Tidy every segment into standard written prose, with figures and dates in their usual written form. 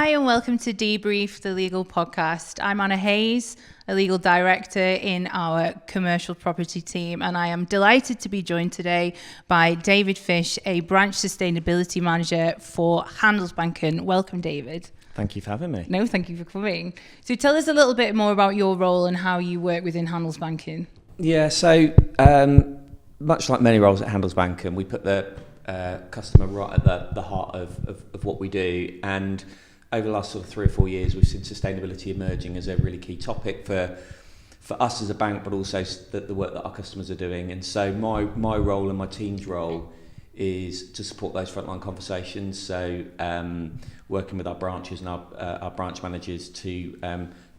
Hi and welcome to Debrief, the legal podcast. I'm Anna Hayes, a legal director in our commercial property team, and I am delighted to be joined today by David Fish, a branch sustainability manager for Handelsbanken. Welcome, David. Thank you for having me. No, thank you for coming. So tell us a little bit more about your role and how you work within Handelsbanken. Yeah, so much like many roles at Handelsbanken, we put the customer right at the heart of what we do, and over the last sort of 3 or 4 years we've seen sustainability emerging as a really key topic for us as a bank, but also the work that our customers are doing. And so my role and my team's role is to support those frontline conversations, so working with our branches and our branch managers to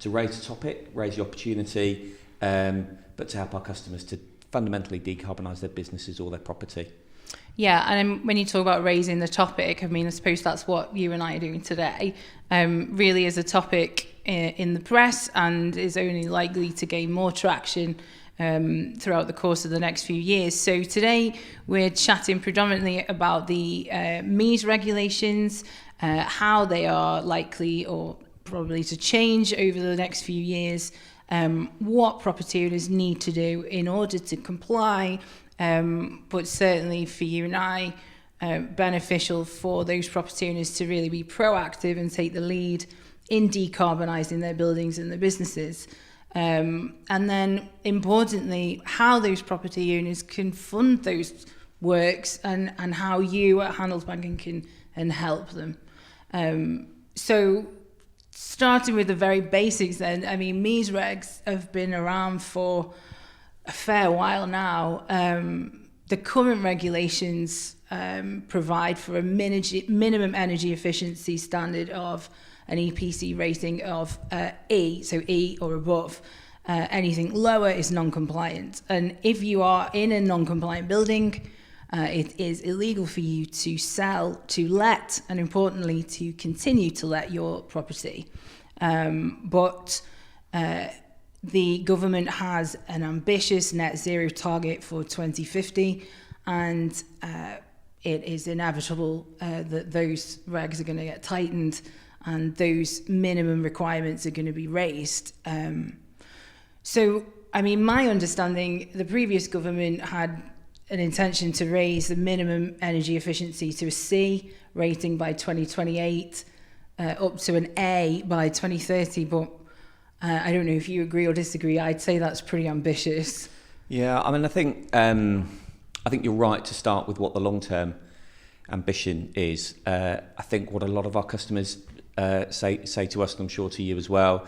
raise the topic, raise the opportunity, but to help our customers to fundamentally decarbonise their businesses or their property. Yeah, and when you talk about raising the topic, I mean, I suppose that's what you and I are doing today. Really is a topic in the press and is only likely to gain more traction throughout the course of the next few years. So today we're chatting predominantly about the MEES regulations, how they are likely or probably to change over the next few years, what property owners need to do in order to comply, but certainly for you and I, beneficial for those property owners to really be proactive and take the lead in decarbonising their buildings and their businesses. And then importantly, how those property owners can fund those works and how you at Handelsbanken can help them. So starting with the very basics then, I mean, MEES regs have been around for a fair while now. The current regulations provide for a minimum energy efficiency standard of an EPC rating of E, so E or above. Anything lower is non-compliant. And if you are in a non-compliant building, it is illegal for you to sell, to let, and importantly, to continue to let your property. But the government has an ambitious net zero target for 2050, and it is inevitable that those regs are going to get tightened and those minimum requirements are going to be raised. So, I mean, my understanding, the previous government had an intention to raise the minimum energy efficiency to a C rating by 2028, up to an A by 2030, but I don't know if you agree or disagree. I'd say that's pretty ambitious. Yeah, I mean, I think you're right to start with what the long-term ambition is. I think what a lot of our customers say to us, and I'm sure to you as well,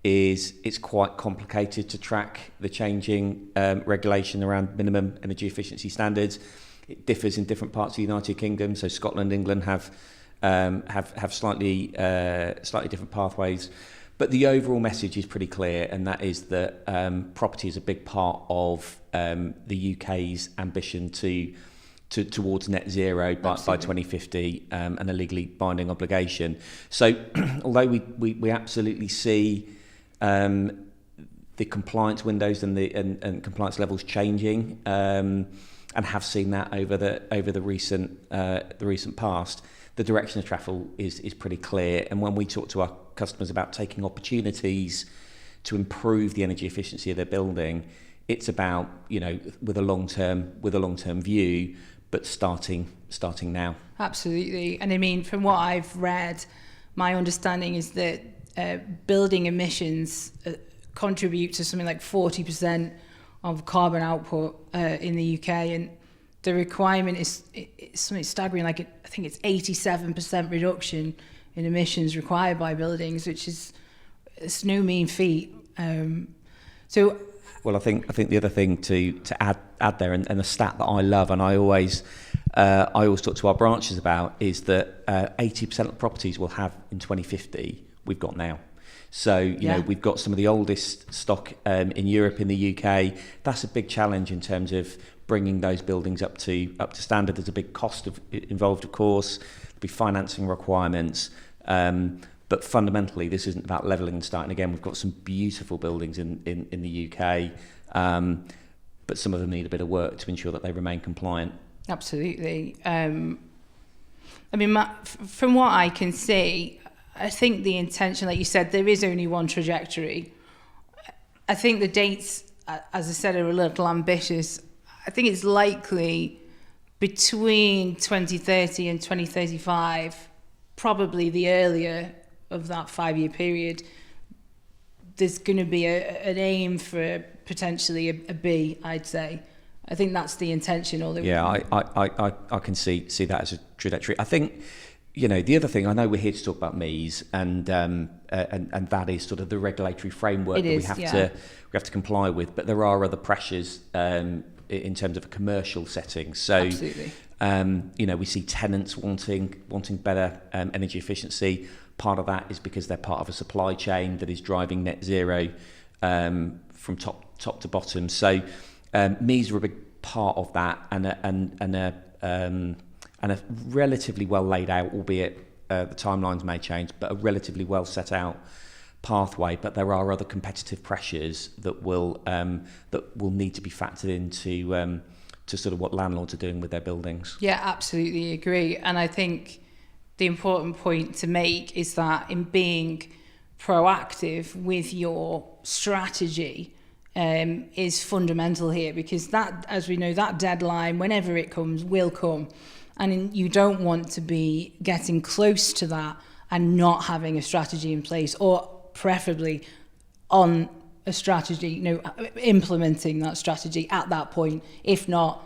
is it's quite complicated to track the changing regulation around minimum energy efficiency standards. It differs in different parts of the United Kingdom. So Scotland, England have slightly different pathways. But the overall message is pretty clear, and that is that property is a big part of the UK's ambition towards net zero by 2050, and a legally binding obligation. So, although we absolutely see the compliance windows and compliance levels changing, and have seen that over the recent past, the direction of travel is pretty clear. And when we talk to our customers about taking opportunities to improve the energy efficiency of their building, it's about, with a long-term view, but starting now. Absolutely. And I mean, from what I've read, my understanding is that building emissions contribute to something like 40% of carbon output in the UK, and the requirement is something staggering. I think it's 87% reduction in emissions required by buildings, which it's no mean feat. Well, I think the other thing to add there, and a stat that I love, and I always talk to our branches about, is that 80% of properties we'll have in 2050 we've got now. So we've got some of the oldest stock in Europe, in the UK. That's a big challenge in terms of bringing those buildings up to standard. There's a big cost involved, of course. There'll be financing requirements. But fundamentally, this isn't about levelling and starting again. We've got some beautiful buildings in the UK, but some of them need a bit of work to ensure that they remain compliant. Absolutely. I mean, from what I can see, I think the intention, like you said, there is only one trajectory. I think the dates, as I said, are a little ambitious. I think it's likely between 2030 and 2035, probably the earlier of that 5-year period, there's going to be an aim for potentially a B, I'd say. I think that's the intention. Yeah, I can see that as a trajectory. I think, the other thing, I know we're here to talk about MEES, and that is sort of the regulatory framework we have to comply with. But there are other pressures in terms of a commercial setting. So, absolutely. We see tenants wanting better energy efficiency. Part of that is because they're part of a supply chain that is driving net zero from top to bottom. So MEES are a big part of that, and a relatively well laid out, albeit the timelines may change, but a relatively well set out pathway. But there are other competitive pressures that will need to be factored into to sort of what landlords are doing with their buildings. Yeah, absolutely agree. And I think the important point to make is that in being proactive with your strategy is fundamental here, because that, as we know, that deadline, whenever it comes, will come. And you don't want to be getting close to that and not having a strategy in place, or preferably on a strategy, implementing that strategy at that point, if not,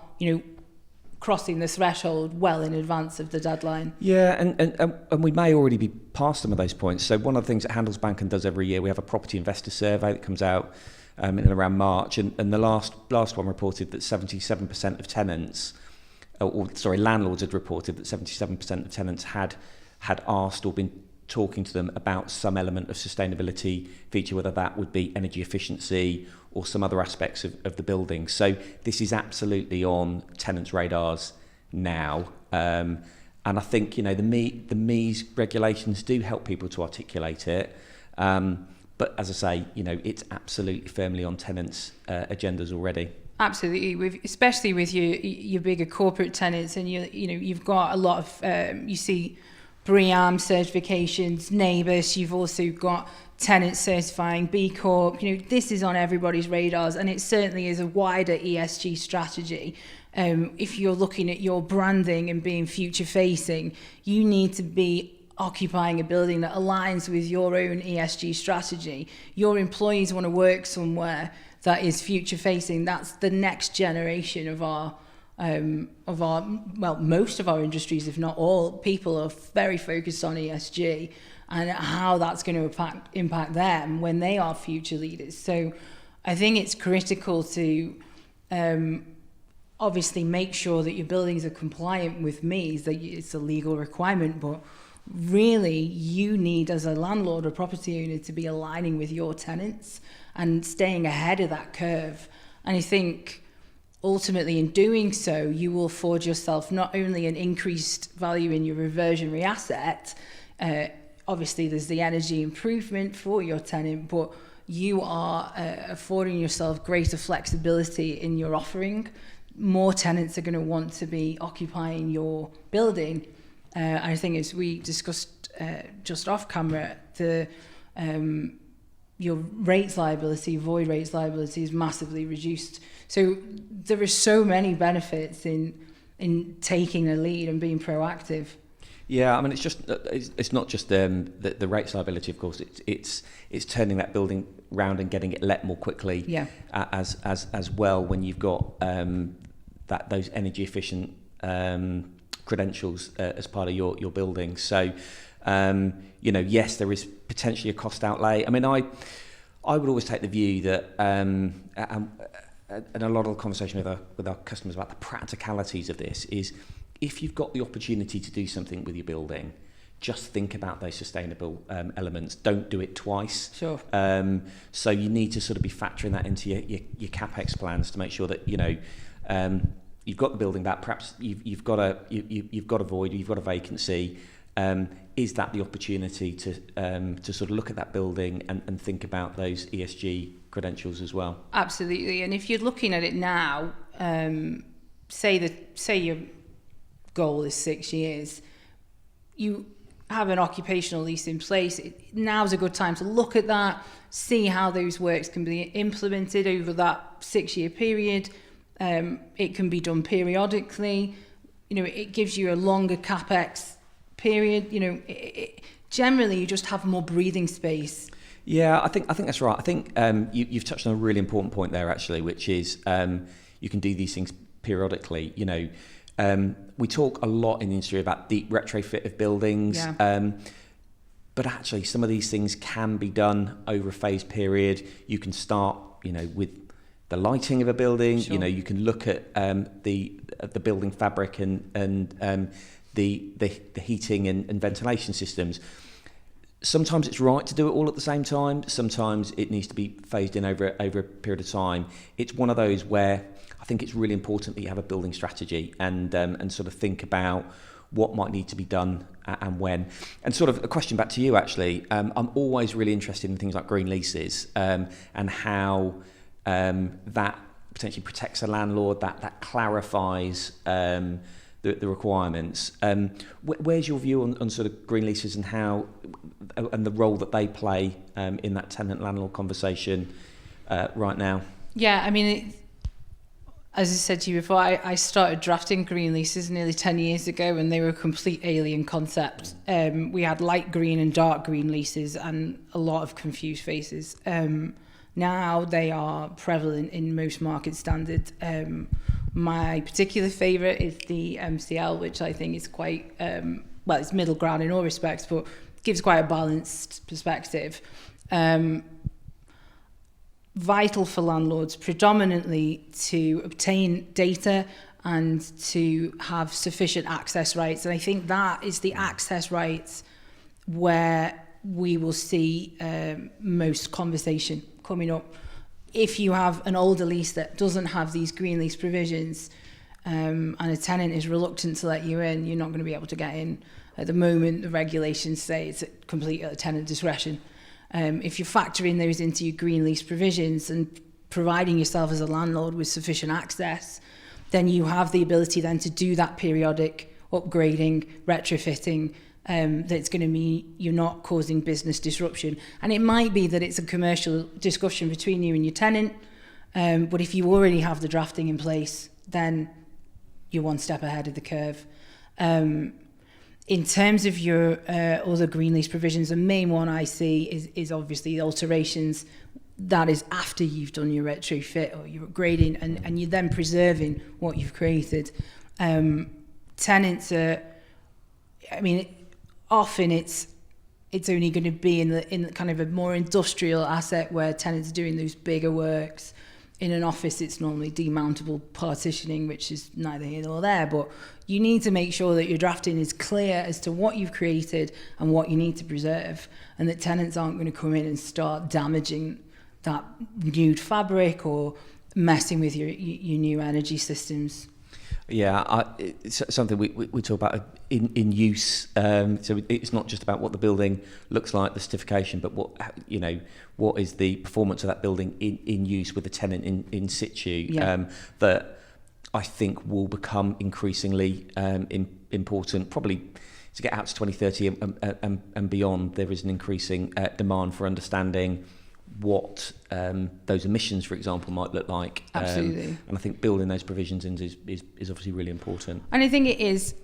crossing the threshold well in advance of the deadline. Yeah, and we may already be past some of those points. So one of the things that Handelsbanken does every year, we have a property investor survey that comes out in and around March, and the last one reported that 77% of tenants, landlords had reported that 77% of tenants had asked or been talking to them about some element of sustainability feature, whether that would be energy efficiency or some other aspects of the building. So this is absolutely on tenants' radars now. And I think, the MEES regulations do help people to articulate it. But as I say, it's absolutely firmly on tenants' agendas already. Absolutely, especially with your bigger corporate tenants, and you've got a lot of you see BREEAM certifications, NABERS. You've also got tenants certifying B Corp. This is on everybody's radars, and it certainly is a wider ESG strategy. If you're looking at your branding and being future facing, you need to be occupying a building that aligns with your own ESG strategy. Your employees want to work somewhere that is future facing. That's the next generation of our most of our industries, if not all. People are very focused on ESG and how that's going to impact them when they are future leaders. So I think it's critical to obviously make sure that your buildings are compliant with MEES, that it's a legal requirement, but really you need, as a landlord or property owner, to be aligning with your tenants and staying ahead of that curve. And I think ultimately in doing so, you will afford yourself not only an increased value in your reversionary asset, obviously there's the energy improvement for your tenant, but you are affording yourself greater flexibility in your offering. More tenants are going to want to be occupying your building. I think, as we discussed just off camera, your rates liability, void rates liability, is massively reduced. So there are so many benefits in taking a lead and being proactive. Yeah, I mean, it's not just the rates liability, of course. It's turning that building round and getting it let more quickly. Yeah. As well, when you've got those energy efficient credentials as part of your building. So yes, there is potentially a cost outlay. I mean, I would always take the view that and a lot of the conversation with our customers about the practicalities of this is, if you've got the opportunity to do something with your building, just think about those sustainable elements. Don't do it twice. Sure. So you need to sort of be factoring that into your CapEx plans to make sure that you've got the building back. Perhaps you've got a void, you've got a vacancy. Is that the opportunity to sort of look at that building and think about those ESG credentials as well? Absolutely. And if you're looking at it now, say your goal is 6 years, have an occupational lease in place, now's a good time to look at that, see how those works can be implemented over that 6-year period. It can be done periodically. It gives you a longer capex period. Generally, you just have more breathing space. Yeah, I think that's right. I think you've touched on a really important point there, actually, which is you can do these things periodically. We talk a lot in the industry about deep retrofit of buildings, but actually some of these things can be done over a phased period. You can start, with the lighting of a building. Sure. You can look at the building fabric and the heating and ventilation systems. Sometimes it's right to do it all at the same time. Sometimes it needs to be phased in over a period of time. It's one of those where I think it's really important that you have a building strategy and sort of think about what might need to be done and when. And sort of a question back to you, actually. I'm always really interested in things like green leases and how that potentially protects a landlord, that clarifies the requirements. Where's your view on sort of green leases and how and the role that they play in that tenant-landlord conversation right now? Yeah, I mean, as I said to you before, I started drafting green leases nearly 10 years ago, and they were a complete alien concept. We had light green and dark green leases and a lot of confused faces. Now they are prevalent in most market standards. My particular favourite is the MCL, which I think is quite, it's middle ground in all respects, but gives quite a balanced perspective. Vital for landlords predominantly to obtain data and to have sufficient access rights. And I think that is the access rights where we will see most conversation coming up. If you have an older lease that doesn't have these green lease provisions and a tenant is reluctant to let you in, you're not going to be able to get in. At the moment, the regulations say it's at complete tenant discretion. If you factor in those into your green lease provisions and providing yourself as a landlord with sufficient access, then you have the ability then to do that periodic upgrading, retrofitting, that's going to mean you're not causing business disruption. And it might be that it's a commercial discussion between you and your tenant, but if you already have the drafting in place, then you're one step ahead of the curve. In terms of your other green lease provisions, the main one I see is obviously the alterations. That is after you've done your retrofit or your upgrading, and you're then preserving what you've created. Tenants are, often it's only going to be in the kind of a more industrial asset where tenants are doing those bigger works. In an office, it's normally demountable partitioning, which is neither here nor there, but you need to make sure that your drafting is clear as to what you've created and what you need to preserve, and that tenants aren't going to come in and start damaging that nude fabric or messing with your new energy systems. Yeah, it's something we talk about in use. So it's not just about what the building looks like, the certification, but what is the performance of that building in use with the tenant in situ. Yeah. That I think will become increasingly important. Probably to get out to 2030 and beyond, there is an increasing demand for understanding what those emissions, for example, might look like. Absolutely. And I think building those provisions in is obviously really important. And I think it is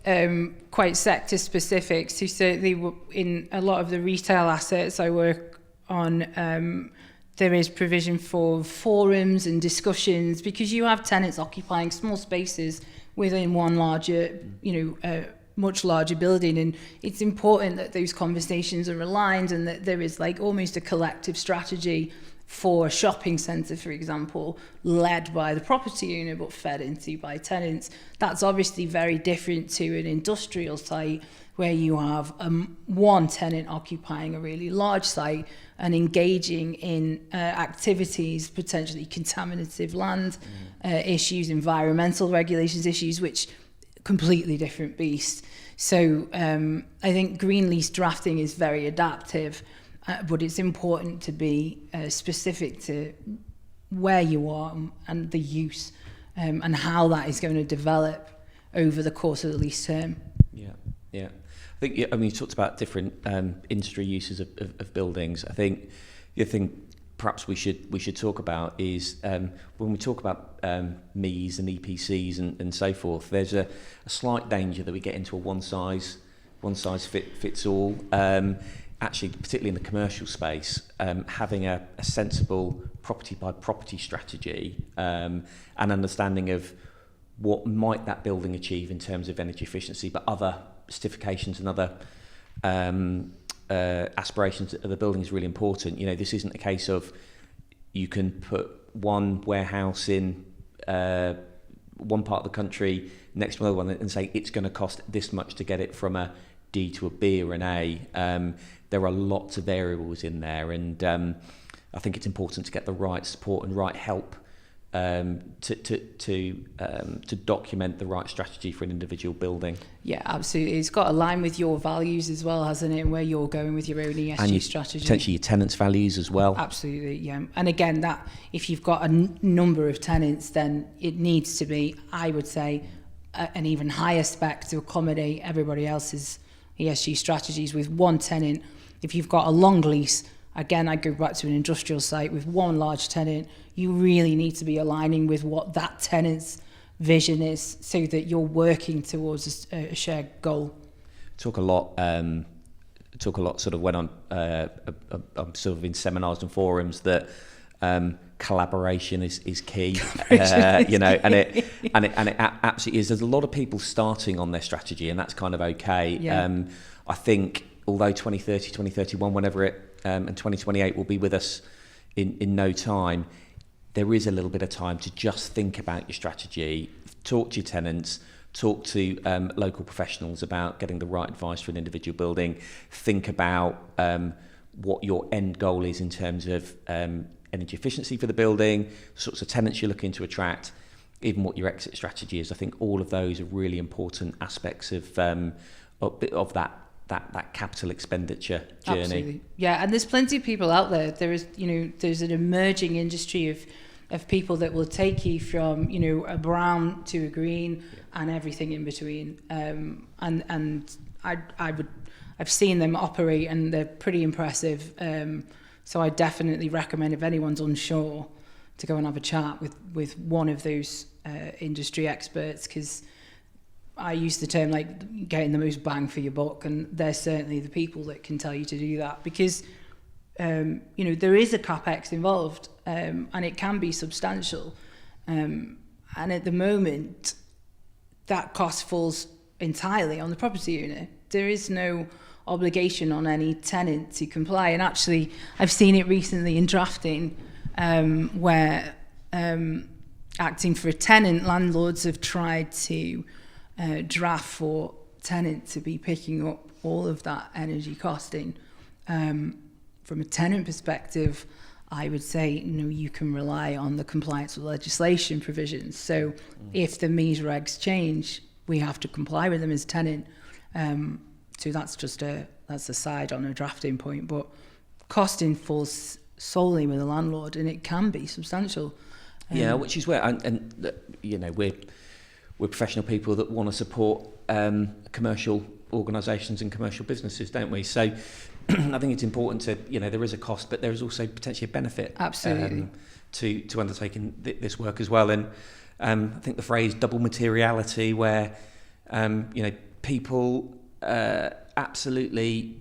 quite sector specific. So certainly in a lot of the retail assets I work on, there is provision for forums and discussions, because you have tenants occupying small spaces within one larger, much larger building, and it's important that those conversations are aligned and that there is like almost a collective strategy for a shopping centre, for example, led by the property owner but fed into by tenants. That's obviously very different to an industrial site where you have one tenant occupying a really large site and engaging in activities, potentially contaminative land issues, environmental regulations issues, which completely different beast. So I think green lease drafting is very adaptive, but it's important to be specific to where you are and the use and how that is going to develop over the course of the lease term. Yeah. I think, I mean, you talked about different industry uses of buildings. I think the thing perhaps we should talk about is when we talk about MEES and EPCs and so forth, there's a slight danger that we get into a one size fits all. Actually, particularly in the commercial space, having a sensible property by property strategy and understanding of what might that building achieve in terms of energy efficiency, but other certifications and other aspirations of the building is really important. You know, this isn't a case of you can put one warehouse in one part of the country next to another one and say it's going to cost this much to get it from a D to a B or an A. There are lots of variables in there, and I think it's important to get the right support and right help to document the right strategy for an individual building. Yeah, absolutely. It's got to align with your values as well, hasn't it? And where you're going with your own ESG and strategy. Potentially your tenants' values as well. Absolutely, yeah. And again, that if you've got a number of tenants, then it needs to be, I would say, an even higher spec to accommodate everybody else's ESG strategies. With one tenant, if you've got a long lease, again, I go back to an industrial site with one large tenant, you really need to be aligning with what that tenant's vision is so that you're working towards a shared goal. Talk a lot sort of when I'm sort of in seminars and forums that collaboration is key. You know, and it absolutely is. There's a lot of people starting on their strategy, and that's kind of okay. Yeah. I think although 2030, 2031, whenever it and 2028 will be with us in no time, there is a little bit of time to just think about your strategy, talk to your tenants, talk to local professionals about getting the right advice for an individual building, think about what your end goal is in terms of energy efficiency for the building, sorts of tenants you're looking to attract, even what your exit strategy is. I think all of those are really important aspects of that capital expenditure journey. Absolutely. Yeah, and there's plenty of people out there. There's an emerging industry of people that will take you from, a brown to a green and everything in between. And I've seen them operate, and they're pretty impressive. So I definitely recommend, if anyone's unsure, to go and have a chat with one of those industry experts, because I use the term like getting the most bang for your buck, and they're certainly the people that can tell you to do that, because there is a capex involved, and it can be substantial, and at the moment that cost falls entirely on the property owner. There is no obligation on any tenant to comply, and actually I've seen it recently in drafting where acting for a tenant, landlords have tried to draft for tenant to be picking up all of that energy costing. From a tenant perspective, I would say, you can rely on the compliance with legislation provisions. So if the MEES regs change, we have to comply with them as tenant. So that's just that's a side on a drafting point, but costing falls solely with the landlord, and it can be substantial. Yeah, which is where, we're professional people that want to support commercial organisations and commercial businesses, don't we? So I think it's important to, there is a cost, but there is also potentially a benefit. Absolutely. To undertaking this work as well. And I think the phrase double materiality, where people absolutely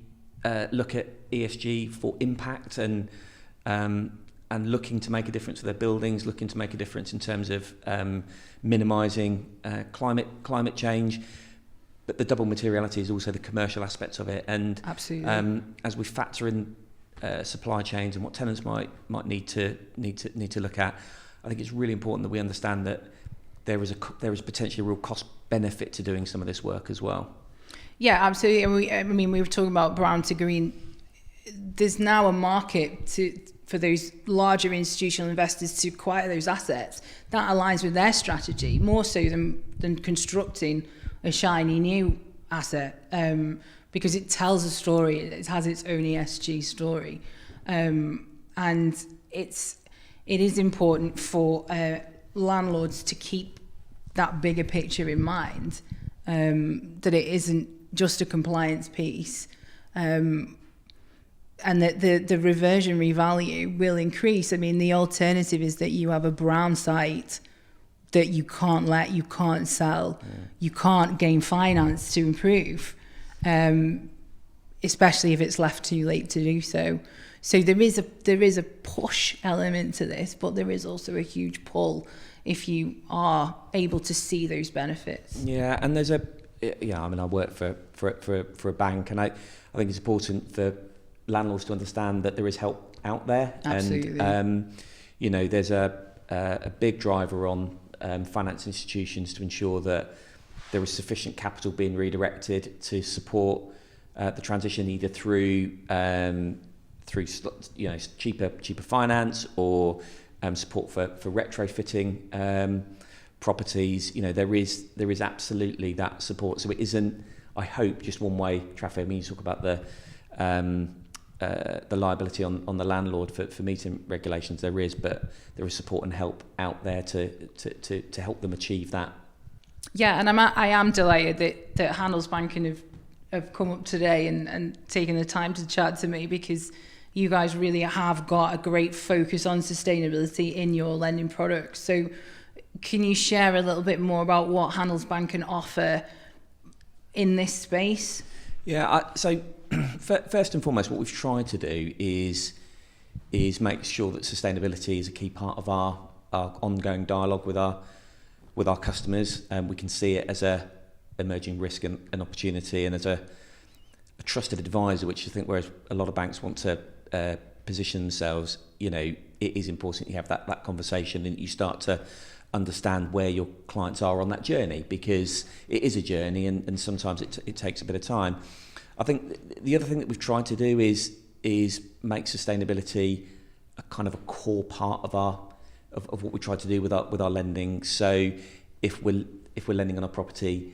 look at ESG for impact and looking to make a difference to their buildings, looking to make a difference in terms of minimising climate change. But the double materiality is also the commercial aspects of it. And absolutely, as we factor in supply chains and what tenants might need to look at, I think it's really important that we understand that there is potentially a real cost benefit to doing some of this work as well. Yeah, absolutely. And we were talking about brown to green. There's now a market for those larger institutional investors to acquire those assets that aligns with their strategy more so than constructing a shiny new asset, because it tells a story. It has its own ESG story, and it is important for landlords to keep that bigger picture in mind, that it isn't just a compliance piece, and that the reversionary value will increase. I mean, the alternative is that you have a brown site that you can't let, you can't sell, you can't gain finance to improve, especially if it's left too late to do so. So there is a push element to this, but there is also a huge pull if you are able to see those benefits. Yeah, and there's I work for a bank, and I think it's important for landlords to understand that there is help out there. Absolutely. And there's a big driver on finance institutions to ensure that there is sufficient capital being redirected to support the transition, either through cheaper finance or support for retrofitting properties. There is absolutely that support. So it isn't, I hope, just one way traffic. I mean, you talk about the liability on the landlord for meeting regulations. There is, but there is support and help out there to help them achieve that. Yeah, and I am delighted that Handelsbanken have come up today and taken the time to chat to me, because you guys really have got a great focus on sustainability in your lending products. So can you share a little bit more about what Handelsbanken offer in this space? Yeah, so first and foremost, what we've tried to do is make sure that sustainability is a key part of our ongoing dialogue with our customers, and we can see it as a emerging risk and opportunity, and as a trusted advisor, which I think whereas a lot of banks want to position themselves, it is important you have that conversation and you start to understand where your clients are on that journey, because it is a journey and sometimes it takes a bit of time. I think the other thing that we've tried to do is make sustainability a kind of a core part of what we try to do with our lending. So if we're lending on a property,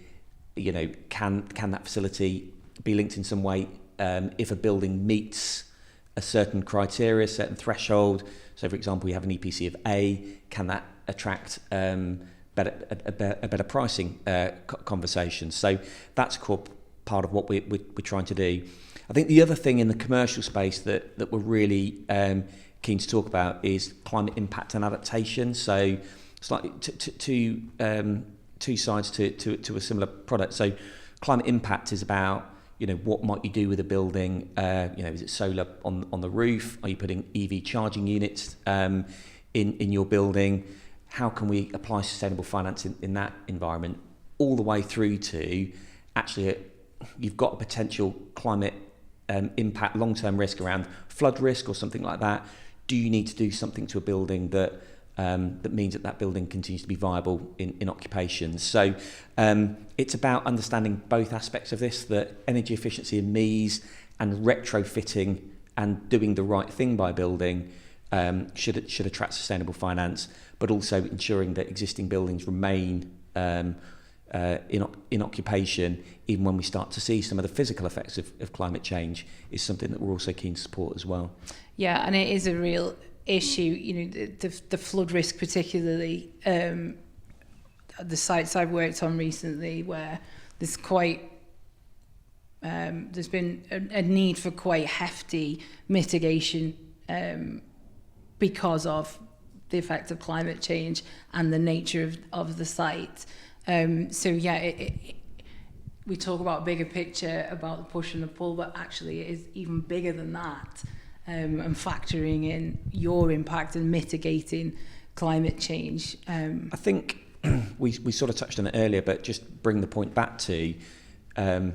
can that facility be linked in some way if a building meets a certain criteria, a certain threshold? So, for example, you have an EPC of A, can that attract a better pricing conversation? So that's a core part of what we're trying to do. I think the other thing in the commercial space that we're really keen to talk about is climate impact and adaptation. So slightly two sides to a similar product. So climate impact is about what might you do with a building? Is it solar on the roof? Are you putting EV charging units in your building? How can we apply sustainable finance in that environment? All the way through to actually, you've got a potential climate impact, long-term risk around flood risk or something like that. Do you need to do something to a building that means that building continues to be viable in occupation? So it's about understanding both aspects of this, that energy efficiency and MEES and retrofitting and doing the right thing by building should attract sustainable finance, but also ensuring that existing buildings remain in occupation even when we start to see some of the physical effects of climate change is something that we're also keen to support as well. Yeah, and it is a real issue, the flood risk particularly. The sites I've worked on recently, where there's been a need for quite hefty mitigation because of the effect of climate change and the nature of the site. We talk about bigger picture, about the push and the pull, but actually it is even bigger than that. And factoring in your impact and mitigating climate change. I think we sort of touched on it earlier, but just bring the point back to the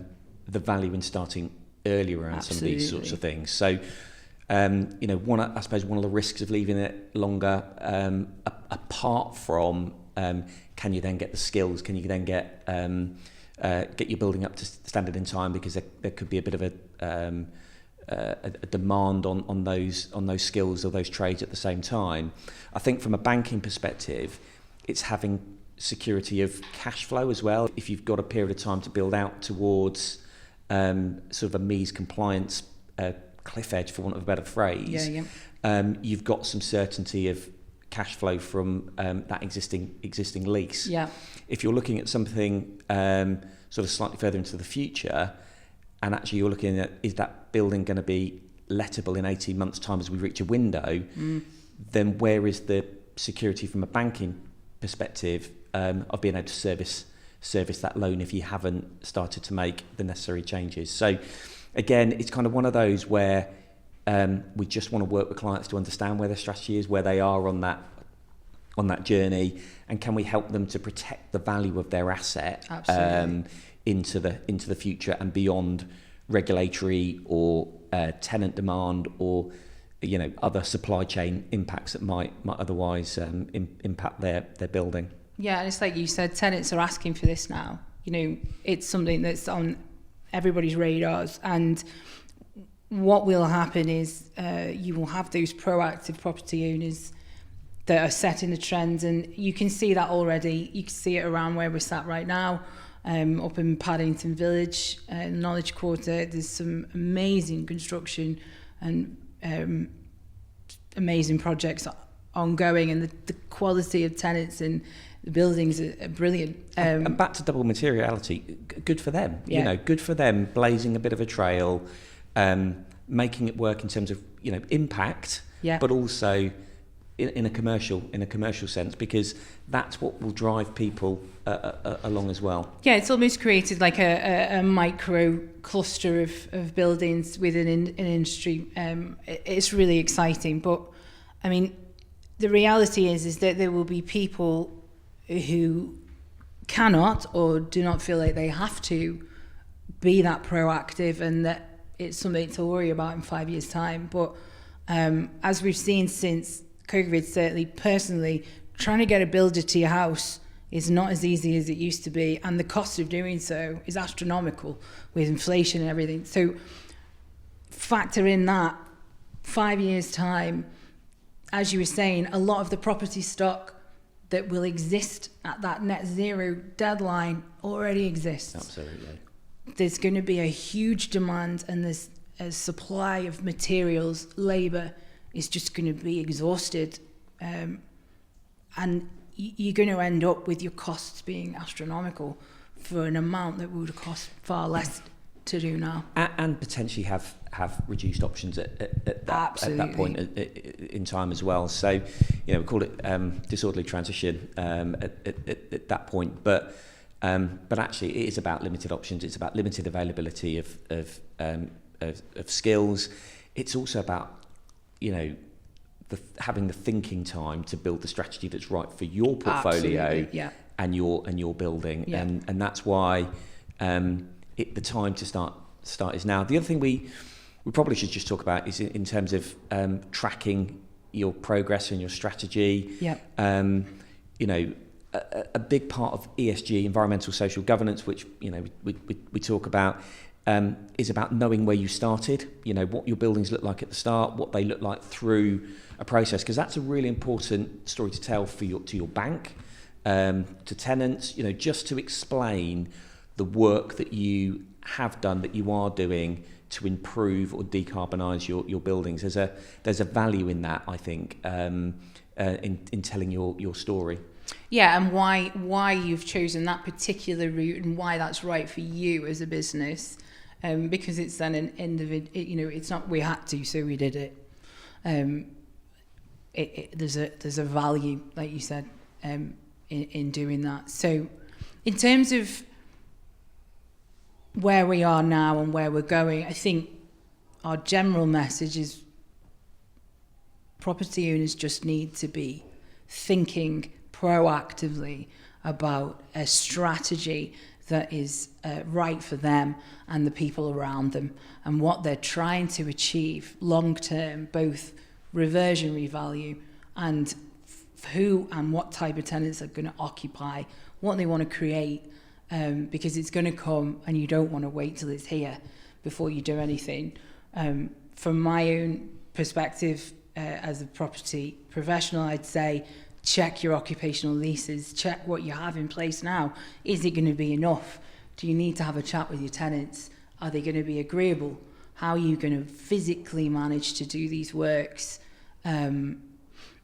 value in starting earlier around some of these sorts of things. So, one of the risks of leaving it longer, apart from can you then get the skills? Can you then get your building up to standard in time? Because there could be a bit of a demand on those skills or those trades at the same time. I think from a banking perspective, it's having security of cash flow as well. If you've got a period of time to build out towards sort of a MEES compliance cliff edge, for want of a better phrase, you've got some certainty of cash flow from that existing lease. Yeah. If you're looking at something sort of slightly further into the future, and actually you're looking at, is that building going to be lettable in 18 months' time as we reach a window, then where is the security from a banking perspective of being able to service that loan if you haven't started to make the necessary changes? So again, it's kind of one of those where we just want to work with clients to understand where their strategy is, where they are on that journey, and can we help them to protect the value of their asset into the future and beyond regulatory or tenant demand or other supply chain impacts that might otherwise impact their building. Yeah, and it's like you said, tenants are asking for this now. It's something that's on everybody's radars, and what will happen is you will have those proactive property owners that are setting the trends, and you can see that already. You can see it around where we're sat right now, up in Paddington Village, Knowledge Quarter. There's some amazing construction and amazing projects ongoing, and the quality of tenants in the buildings are brilliant. And back to double materiality, good for them. Good for them, blazing a bit of a trail, making it work in terms of impact, but also in a commercial sense, because that's what will drive people along as well. Yeah, it's almost created like a micro cluster of buildings within an industry. It's really exciting, but I mean, the reality is that there will be people who cannot or do not feel like they have to be that proactive, and that it's something to worry about in 5 years' time. But as we've seen since COVID, certainly personally, trying to get a builder to your house is not as easy as it used to be, and the cost of doing so is astronomical with inflation and everything. So factor in that 5 years' time, as you were saying, a lot of the property stock that will exist at that net zero deadline already exists. Absolutely. There's going to be a huge demand, and there's a supply of materials, labour is just going to be exhausted, and you're going to end up with your costs being astronomical for an amount that would cost far less to do now, and potentially have reduced options at that point in time as well. So we call it disorderly transition at that point, but actually it is about limited options. It's about limited availability of skills. It's also about having the thinking time to build the strategy that's right for your portfolio and your building, and that's why the time to start is now. The other thing we probably should just talk about is in terms of tracking your progress and your strategy. A big part of ESG, environmental social governance, which we talk about, is about knowing where you started, what your buildings look like at the start, what they look like through a process, because that's a really important story to tell to your bank, to tenants, just to explain the work that you have done, that you are doing to improve or decarbonise your buildings. There's a value in that, I think, in telling your story. Yeah, and why you've chosen that particular route and why that's right for you as a business, because it's then an individual. It's not we had to, so we did it. There's a value, like you said, in doing that. So, in terms of where we are now and where we're going, I think our general message is property owners just need to be thinking proactively about a strategy that is right for them and the people around them, and what they're trying to achieve long term, both reversionary value and who and what type of tenants are going to occupy, what they want to create, because it's going to come and you don't want to wait till it's here before you do anything. From my own perspective as a property professional, I'd say check your occupational leases, check what you have in place now. Is it going to be enough? Do you need to have a chat with your tenants? Are they going to be agreeable? How are you going to physically manage to do these works?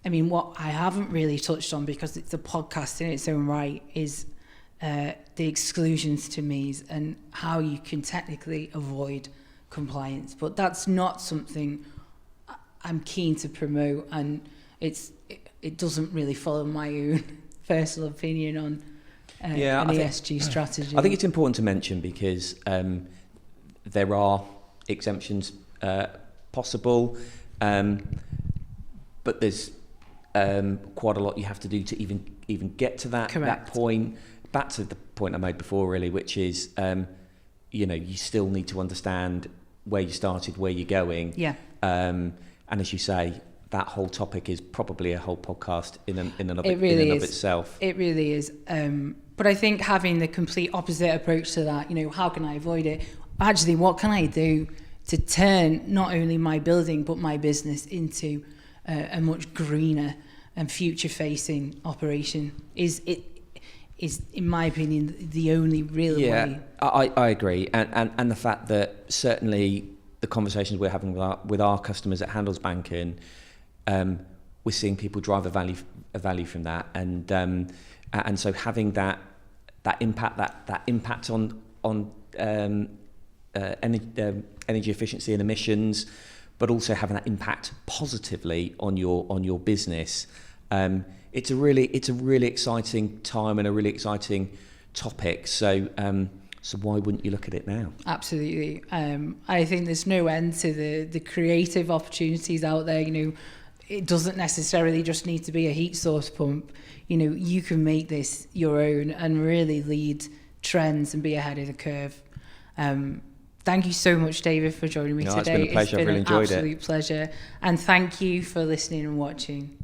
I mean, what I haven't really touched on, because it's a podcast in its own right, is the exclusions to MEES and how you can technically avoid compliance. But that's not something I'm keen to promote, and it doesn't really follow my own personal opinion on an ESG strategy. I think it's important to mention because there are exemptions possible, but there's quite a lot you have to do to even get to that point. Back to the point I made before, really, which is you still need to understand where you started, where you're going. Yeah. And as you say, that whole topic is probably a whole podcast in and of itself. It really is. But I think having the complete opposite approach to that, how can I avoid it? Actually, what can I do to turn not only my building but my business into a much greener and future-facing operation is, in my opinion, the only real way. I agree. And the fact that certainly the conversations we're having with our customers at Handelsbanken, we're seeing people drive a value from that, and so having that impact on energy efficiency and emissions, but also having that impact positively on your business. It's a really exciting time and a really exciting topic. So why wouldn't you look at it now? Absolutely. I think there's no end to the creative opportunities out there. It doesn't necessarily just need to be a heat source pump. You can make this your own and really lead trends and be ahead of the curve. Thank you so much, David, for joining me today. It's been a pleasure. I've really enjoyed it. It's been an absolute pleasure. And thank you for listening and watching.